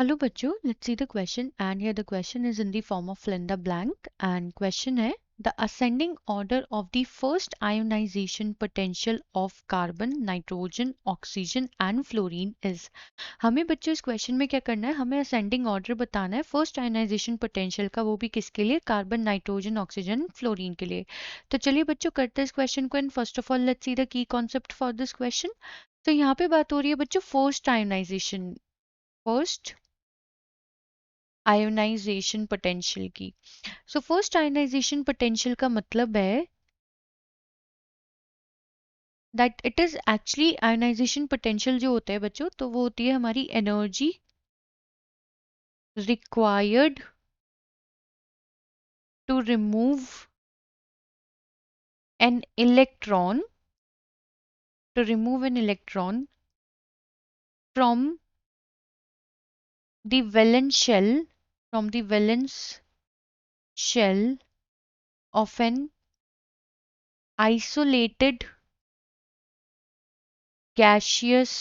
Hello बच्चों, let's see the question and here the question is in the form of fill in the blank and question है the ascending order of the first ionization potential of carbon, nitrogen, oxygen and fluorine is। हमें बच्चों इस question में क्या करना है, हमें ascending order बताना है फर्स्ट आयनाइजेशन पोटेंशियल का, वो भी किसके लिए, कार्बन, नाइट्रोजन, ऑक्सीजन, फ्लोरीन के लिए। तो चलिए बच्चों करते हैं इस क्वेश्चन को and first of all let's see the key concept for this question. तो यहाँ पे बात हो रही है बच्चों first ionization, first ionization potential की। सो फर्स्ट आयोनाइजेशन पोटेंशियल का मतलब है that it is actually ionization potential जो होता है बच्चों, तो वो होती है हमारी energy required to remove an electron, to remove an electron from the valence shell, from the valence shell of an isolated gaseous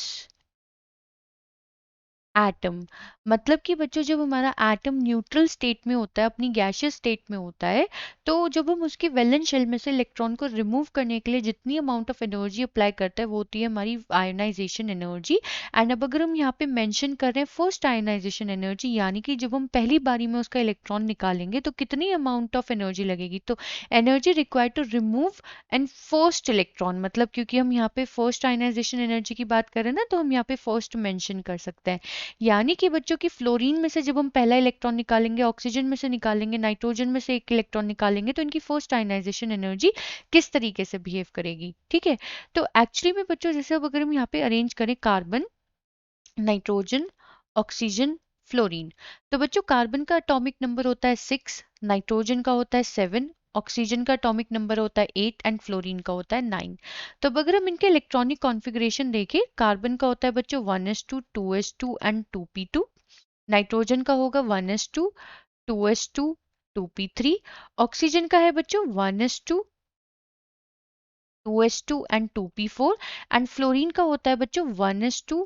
atom. मतलब कि बच्चों जब हमारा एटम न्यूट्रल स्टेट में होता है, अपनी गैसियस स्टेट में होता है, तो जब हम उसके वैलेंस शेल में से इलेक्ट्रॉन को रिमूव करने के लिए जितनी अमाउंट ऑफ एनर्जी अप्लाई करता है वो होती है हमारी आयोनाइजेशन एनर्जी। एंड अब अगर हम यहाँ पे मेंशन कर रहे हैं फर्स्ट आयोनाइजेशन एनर्जी, यानी कि जब हम पहली बारी में उसका इलेक्ट्रॉन निकालेंगे तो कितनी अमाउंट ऑफ एनर्जी लगेगी, तो energy required to remove and first electron, मतलब क्योंकि हम यहाँ पे फर्स्ट आयोनाइजेशन एनर्जी की बात करें ना, तो हम यहाँ पे फर्स्ट मेंशन कर सकते हैं। यानी कि बच्चों की फ्लोरीन में से जब हम पहला इलेक्ट्रॉन निकालेंगे, ऑक्सीजन में से निकालेंगे, नाइट्रोजन में से एक इलेक्ट्रॉन निकालेंगे, तो इनकी फर्स्ट आयनाइजेशन एनर्जी किस तरीके से बिहेव करेगी। ठीक है, तो एक्चुअली में बच्चों जैसे अब अगर हम यहाँ पे अरेंज करें कार्बन, नाइट्रोजन, ऑक्सीजन, फ्लोरीन, तो बच्चों कार्बन का एटॉमिक नंबर होता है 6, नाइट्रोजन का होता है 7, ऑक्सीजन का एटॉमिक नंबर होता है 8 एंड फ्लोरीन का होता है 9। तो अब अगर हम इनके इलेक्ट्रॉनिक कॉन्फ़िगरेशन देखें, कार्बन का होता है बच्चों 1s2 2s2 and 2p2, nitrogen का होगा 1s2 2s2 2p3, ऑक्सीजन का है बच्चों 1s2 2s2 and 2p4 and fluorine का होता है बच्चों 1s2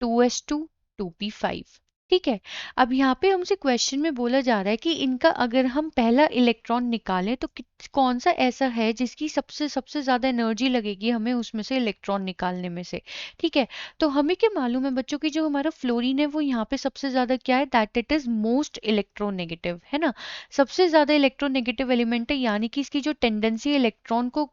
2s2 2p5। ठीक है, अब यहाँ पे हमसे क्वेश्चन में बोला जा रहा है कि इनका अगर हम पहला इलेक्ट्रॉन निकालें तो कौन सा ऐसा है जिसकी सबसे सबसे ज्यादा एनर्जी लगेगी हमें उसमें से इलेक्ट्रॉन निकालने में से। ठीक है, तो हमें क्या मालूम है बच्चों की जो हमारा फ्लोरीन है वो यहाँ पे सबसे ज्यादा क्या है, that it is most electronegative, है ना, सबसे ज्यादा इलेक्ट्रोनेगेटिव एलिमेंट है, यानी कि इसकी जो टेंडेंसी इलेक्ट्रॉन को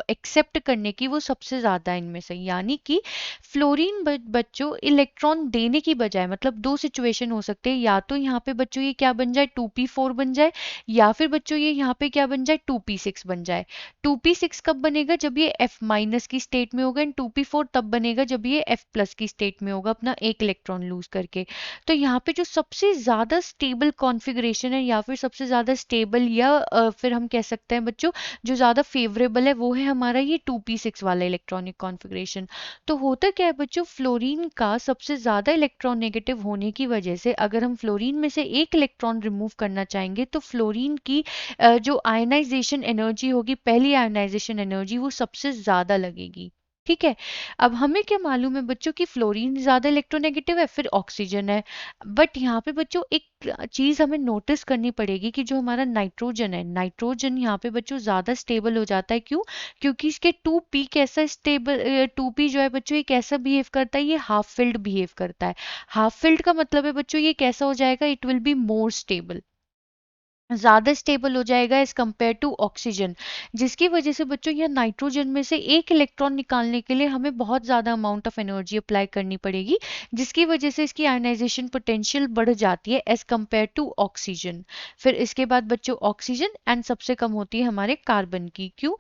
एक्सेप्ट करने की वो सबसे ज्यादा है इनमें से। यानी कि फ्लोरीन बच्चों इलेक्ट्रॉन देने की बजाय, मतलब दो सिचुएशन हो सकते हैं, या तो यहाँ पे बच्चों ये क्या बन जाए 2p4 बन जाए, या फिर बच्चों ये यहाँ पे क्या बन जाए 2p6 बन जाए। 2p6 कब बनेगा, जब ये f माइनस की स्टेट में होगा, एंड 2p4 तब बनेगा जब ये f प्लस की स्टेट में होगा अपना एक इलेक्ट्रॉन लूज करके। तो यहाँ पे जो सबसे ज्यादा स्टेबल कॉन्फ़िगरेशन है, या फिर सबसे ज्यादा स्टेबल, या फिर हम कह सकते हैं बच्चों जो ज्यादा फेवरेबल है, वो है हमारा ये 2p6 वाला इलेक्ट्रॉनिक कॉन्फ़िगरेशन। तो होता क्या है बच्चों, फ्लोरीन का सबसे ज्यादा इलेक्ट्रॉन नेगेटिव होने की वजह से अगर हम फ्लोरीन में से एक इलेक्ट्रॉन रिमूव करना चाहेंगे तो फ्लोरीन की जो आयनाइजेशन एनर्जी होगी, पहली आयनाइजेशन एनर्जी, वो सबसे ज्यादा लगेगी। ठीक है, अब हमें क्या मालूम है बच्चों की फ्लोरीन ज्यादा इलेक्ट्रोनेगेटिव है, फिर ऑक्सीजन है। बट यहाँ पे बच्चों एक चीज हमें नोटिस करनी पड़ेगी कि जो हमारा नाइट्रोजन है, नाइट्रोजन यहाँ पे बच्चों ज्यादा स्टेबल हो जाता है। क्यों, क्योंकि इसके 2p कैसा स्टेबल, 2p जो है बच्चों ये कैसा बिहेव करता है, ये हाफ फिल्ड बिहेव करता है। हाफ फिल्ड का मतलब है बच्चों ये कैसा हो जाएगा, it will be more stable, ज्यादा स्टेबल हो जाएगा एज कंपेयर टू ऑक्सीजन, जिसकी वजह से बच्चों यह नाइट्रोजन में से एक इलेक्ट्रॉन निकालने के लिए हमें बहुत ज्यादा अमाउंट ऑफ एनर्जी अप्लाई करनी पड़ेगी, जिसकी वजह से इसकी आयनाइजेशन पोटेंशियल बढ़ जाती है एज कंपेयर टू ऑक्सीजन। फिर इसके बाद बच्चों ऑक्सीजन एंड सबसे कम होती है हमारे कार्बन की। क्यों,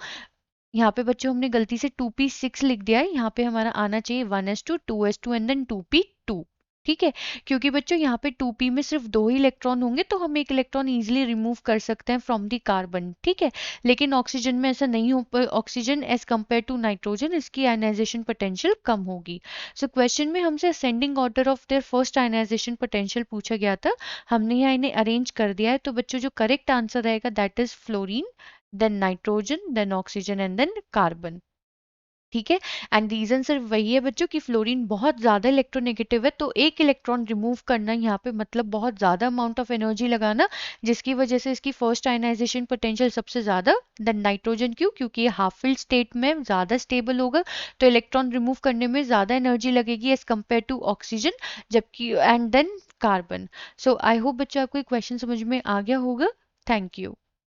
यहाँ पे बच्चों हमने गलती से 2p6 लिख दिया है, यहाँ पे हमारा आना चाहिए 1s2 2s2 and then 2p2। ठीक है, क्योंकि बच्चों यहाँ पे 2p में सिर्फ दो ही इलेक्ट्रॉन होंगे तो हम एक इलेक्ट्रॉन इजीली रिमूव कर सकते हैं फ्रॉम दी कार्बन। ठीक है, लेकिन ऑक्सीजन में ऐसा नहीं हो, oxygen as compare to nitrogen इसकी आयनाइजेशन पोटेंशियल कम होगी। सो क्वेश्चन में हमसे ascending order of their first ionization potential पूछा गया था, हमने यहाँ इन्हें अरेंज कर दिया है। तो बच्चों जो करेक्ट आंसर रहेगा that is fluorine, then nitrogen, then oxygen and then carbon. ठीक है। एंड रीजन सिर्फ वही है बच्चों कि फ्लोरीन बहुत ज़्यादा इलेक्ट्रोनेगेटिव है, तो एक इलेक्ट्रॉन रिमूव करना यहाँ पे मतलब बहुत ज़्यादा अमाउंट ऑफ एनर्जी लगाना, जिसकी वजह से इसकी फर्स्ट आयनाइजेशन पोटेंशियल सबसे ज़्यादा देन नाइट्रोजन। क्यों? क्योंकि ये हाफ फिल्ड स्टेट में ज़्यादा स्टेबल होगा, तो इलेक्ट्रॉन रिमूव करने में ज़्यादा एनर्जी लगेगी एज कम्पेयर टू ऑक्सीजन, जबकि and then carbon. So I hope बच्चों आपको क्वेश्चन समझ में आ गया होगा। Thank you.